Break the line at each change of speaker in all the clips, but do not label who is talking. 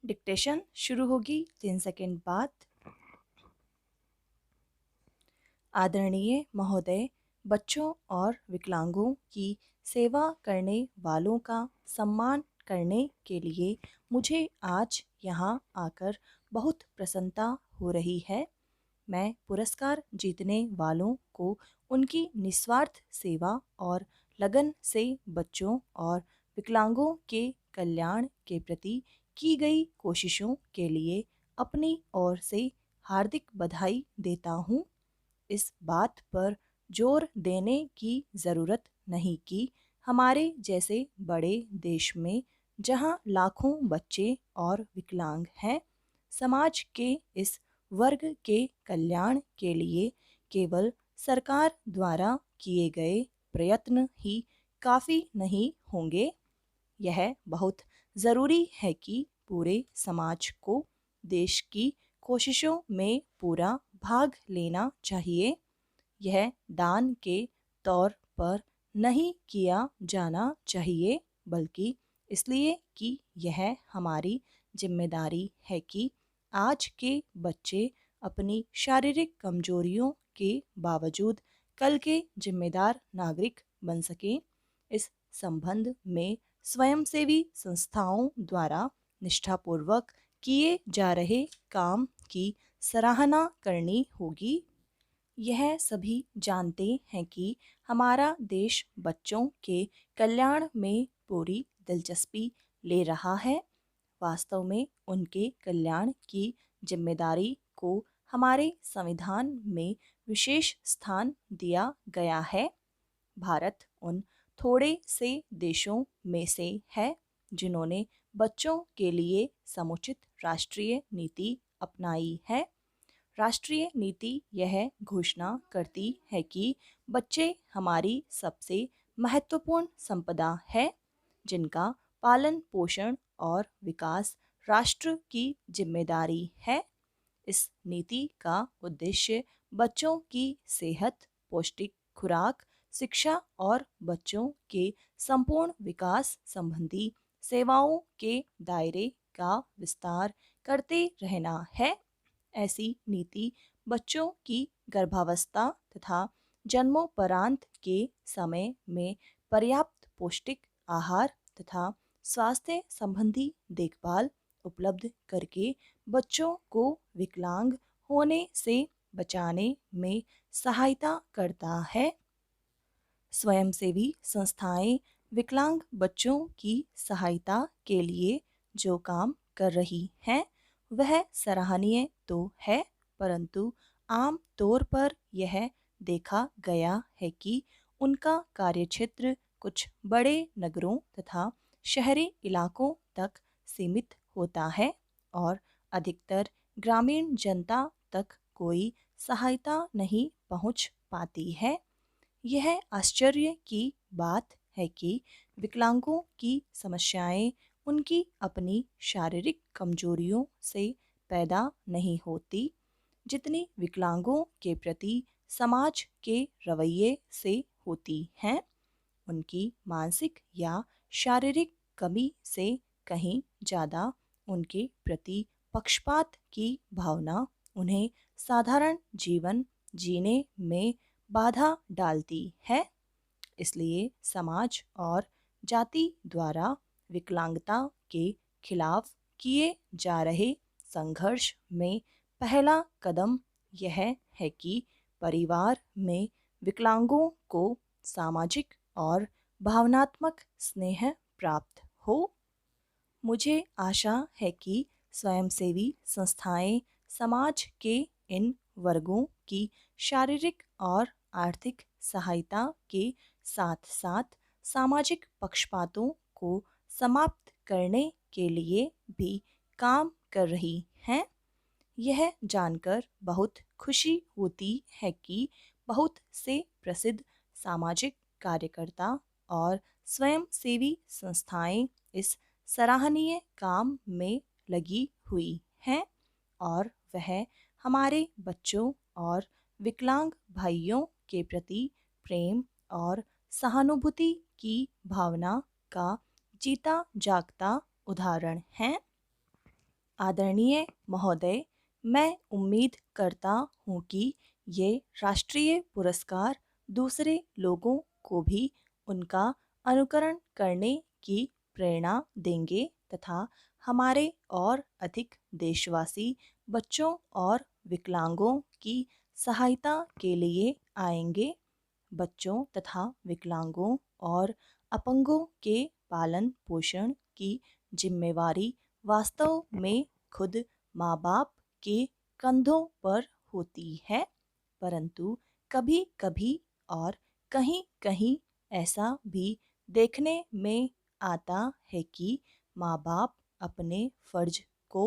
Dictation शुरू होगी 3 second बाद। आदरणीय महोदय, बच्चों और विकलांगों की सेवा करने वालों का सम्मान करने के लिए मुझे आज यहाँ आकर बहुत प्रसन्नता हो रही है। मैं पुरस्कार जीतने वालों को उनकी निस्वार्थ सेवा और लगन से बच्चों और विकलांगों के कल्याण के प्रति की गई कोशिशों के लिए अपनी ओर से हार्दिक बधाई देता हूँ। इस बात पर जोर देने की ज़रूरत नहीं कि हमारे जैसे बड़े देश में जहाँ लाखों बच्चे और विकलांग हैं, समाज के इस वर्ग के कल्याण के लिए केवल सरकार द्वारा किए गए प्रयत्न ही काफ़ी नहीं होंगे। यह बहुत ज़रूरी है कि पूरे समाज को देश की कोशिशों में पूरा भाग लेना चाहिए। यह दान के तौर पर नहीं किया जाना चाहिए, बल्कि इसलिए कि यह हमारी जिम्मेदारी है कि आज के बच्चे अपनी शारीरिक कमजोरियों के बावजूद कल के जिम्मेदार नागरिक बन सकें। इस संबंध में स्वयंसेवी संस्थाओं द्वारा निष्ठापूर्वक किए जा रहे काम की सराहना करनी होगी। यह सभी जानते हैं कि हमारा देश बच्चों के कल्याण में पूरी दिलचस्पी ले रहा है। वास्तव में उनके कल्याण की जिम्मेदारी को हमारे संविधान में विशेष स्थान दिया गया है। भारत उन थोड़े से देशों में से है जिन्होंने बच्चों के लिए समुचित राष्ट्रीय नीति अपनाई है। राष्ट्रीय नीति यह घोषणा करती है कि बच्चे हमारी सबसे महत्वपूर्ण संपदा है, जिनका पालन पोषण और विकास राष्ट्र की जिम्मेदारी है। इस नीति का उद्देश्य बच्चों की सेहत, पौष्टिक खुराक, शिक्षा और बच्चों के संपूर्ण विकास संबंधी सेवाओं के दायरे का विस्तार करते रहना है। ऐसी नीति बच्चों की गर्भावस्था तथा जन्मोपरांत के समय में पर्याप्त पौष्टिक आहार तथा स्वास्थ्य संबंधी देखभाल उपलब्ध करके बच्चों को विकलांग होने से बचाने में सहायता करता है। स्वयंसेवी संस्थाएं विकलांग बच्चों की सहायता के लिए जो काम कर रही हैं, वह सराहनीय तो है, परंतु आम तौर पर यह देखा गया है कि उनका कार्यक्षेत्र कुछ बड़े नगरों तथा शहरी इलाकों तक सीमित होता है और अधिकतर ग्रामीण जनता तक कोई सहायता नहीं पहुंच पाती है। यह आश्चर्य की बात है कि विकलांगों की समस्याएं उनकी अपनी शारीरिक कमजोरियों से पैदा नहीं होती, जितनी विकलांगों के प्रति समाज के रवैये से होती हैं। उनकी मानसिक या शारीरिक कमी से कहीं ज़्यादा उनके प्रति पक्षपात की भावना उन्हें साधारण जीवन जीने में बाधा डालती है। इसलिए समाज और जाति द्वारा विकलांगता के खिलाफ किए जा रहे संघर्ष में पहला कदम यह है कि परिवार में विकलांगों को सामाजिक और भावनात्मक स्नेह प्राप्त हो। मुझे आशा है कि स्वयंसेवी संस्थाएं समाज के इन वर्गों की शारीरिक और आर्थिक सहायता के साथ साथ सामाजिक पक्षपातों को समाप्त करने के लिए भी काम कर रही हैं। यह जानकर बहुत खुशी होती है कि बहुत से प्रसिद्ध सामाजिक कार्यकर्ता और स्वयंसेवी संस्थाएं इस सराहनीय काम में लगी हुई हैं और वह हमारे बच्चों और विकलांग भाइयों के प्रति प्रेम और सहानुभूति की भावना का जीता जागता उदाहरण हैं। आदरणीय महोदय, मैं उम्मीद करता हूँ कि ये राष्ट्रीय पुरस्कार दूसरे लोगों को भी उनका अनुकरण करने की प्रेरणा देंगे तथा हमारे और अधिक देशवासी बच्चों और विकलांगों की सहायता के लिए आएंगे। बच्चों तथा विकलांगों और अपंगों के पालन पोषण की जिम्मेवारी वास्तव में खुद माँ बाप के कंधों पर होती है, परंतु कभी कभी और कहीं कहीं ऐसा भी देखने में आता है कि माँ बाप अपने फर्ज को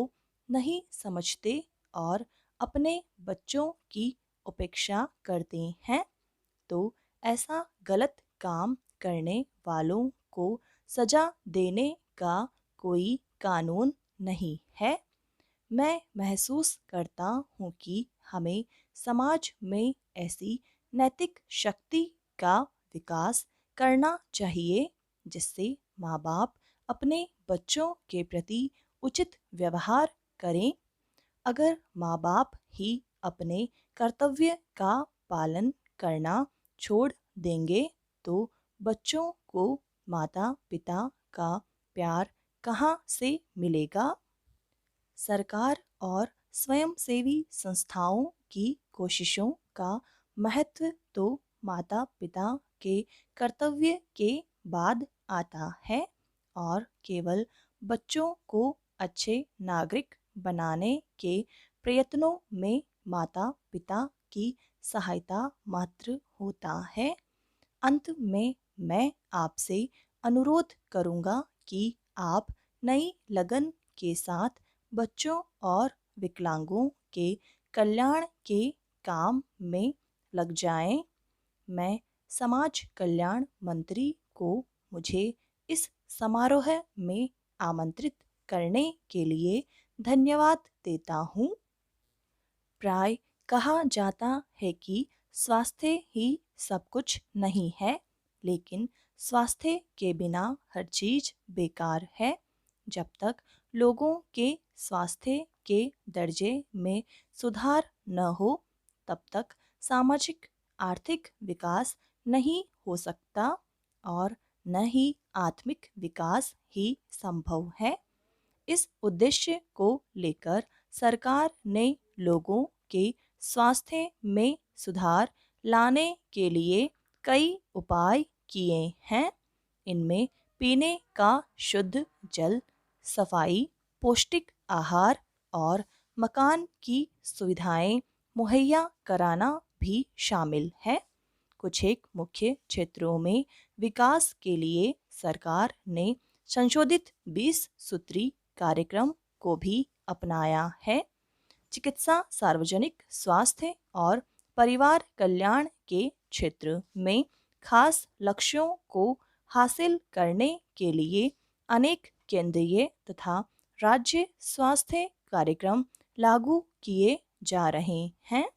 नहीं समझते और अपने बच्चों की उपेक्षा करते हैं। तो ऐसा गलत काम करने वालों को सजा देने का कोई कानून नहीं है। मैं महसूस करता हूँ कि हमें समाज में ऐसी नैतिक शक्ति का विकास करना चाहिए जिससे माँ बाप अपने बच्चों के प्रति उचित व्यवहार करें। अगर माँ बाप ही अपने कर्तव्य का पालन करना छोड़ देंगे तो बच्चों को माता पिता का प्यार कहाँ से मिलेगा। सरकार और स्वयंसेवी संस्थाओं की कोशिशों का महत्व तो माता पिता के कर्तव्य के बाद आता है और केवल बच्चों को अच्छे नागरिक बनाने के प्रयत्नों में माता पिता की सहायता मात्र होता है। अंत में मैं आपसे अनुरोध करूंगा कि आप नई लगन के साथ बच्चों और विकलांगों के कल्याण के काम में लग जाएं। मैं समाज कल्याण मंत्री को मुझे इस समारोह में आमंत्रित करने के लिए धन्यवाद देता हूँ। प्राय कहा जाता है कि स्वास्थ्य ही सब कुछ नहीं है, लेकिन स्वास्थ्य के बिना हर चीज बेकार है। जब तक लोगों के स्वास्थ्य के दर्जे में सुधार न हो, तब तक सामाजिक आर्थिक विकास नहीं हो सकता और न ही आत्मिक विकास ही संभव है। इस उद्देश्य को लेकर सरकार ने लोगों के स्वास्थ्य में सुधार लाने के लिए कई उपाय किए हैं। इनमें पीने का शुद्ध जल, सफाई, पौष्टिक आहार और मकान की सुविधाएं मुहैया कराना भी शामिल है। कुछ एक मुख्य क्षेत्रों में विकास के लिए सरकार ने संशोधित 20 सूत्री कार्यक्रम को भी अपनाया है। चिकित्सा, सार्वजनिक स्वास्थ्य और परिवार कल्याण के क्षेत्र में खास लक्ष्यों को हासिल करने के लिए अनेक केंद्रीय तथा राज्य स्वास्थ्य कार्यक्रम लागू किए जा रहे हैं।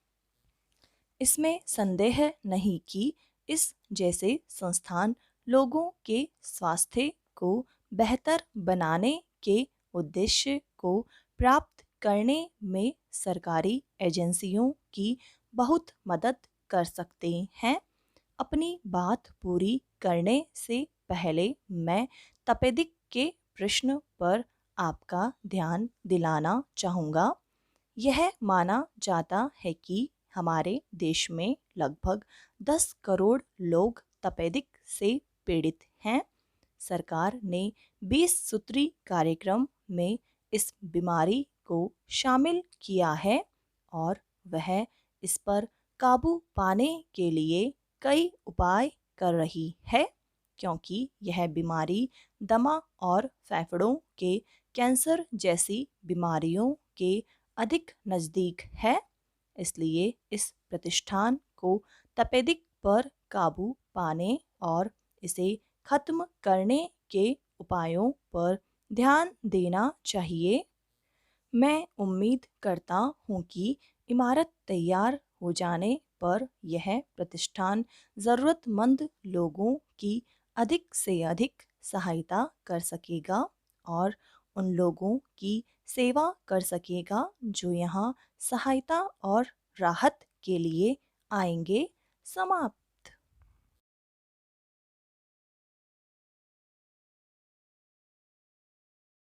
इसमें संदेह नहीं कि इस जैसे संस्थान लोगों के स्वास्थ्य को बेहतर बनाने के उद्देश्य को प्राप्त करने में सरकारी एजेंसियों की बहुत मदद कर सकते हैं। अपनी बात पूरी करने से पहले मैं तपेदिक के प्रश्न पर आपका ध्यान दिलाना चाहूँगा। यह माना जाता है कि हमारे देश में लगभग 10 करोड़ लोग तपेदिक से पीड़ित हैं। सरकार ने 20 सूत्री कार्यक्रम में इस बीमारी को शामिल किया है और वह इस पर काबू पाने के लिए कई उपाय कर रही है, क्योंकि यह बीमारी दमा और फेफड़ों के कैंसर जैसी बीमारियों के अधिक नज़दीक है। इसलिए इस प्रतिष्ठान को तपेदिक पर काबू पाने और इसे खत्म करने के उपायों पर ध्यान देना चाहिए। मैं उम्मीद करता हूँ कि इमारत तैयार हो जाने पर यह प्रतिष्ठान ज़रूरतमंद लोगों की अधिक से अधिक सहायता कर सकेगा और उन लोगों की सेवा कर सकेगा जो यहाँ सहायता और राहत के लिए आएंगे। समाप्त।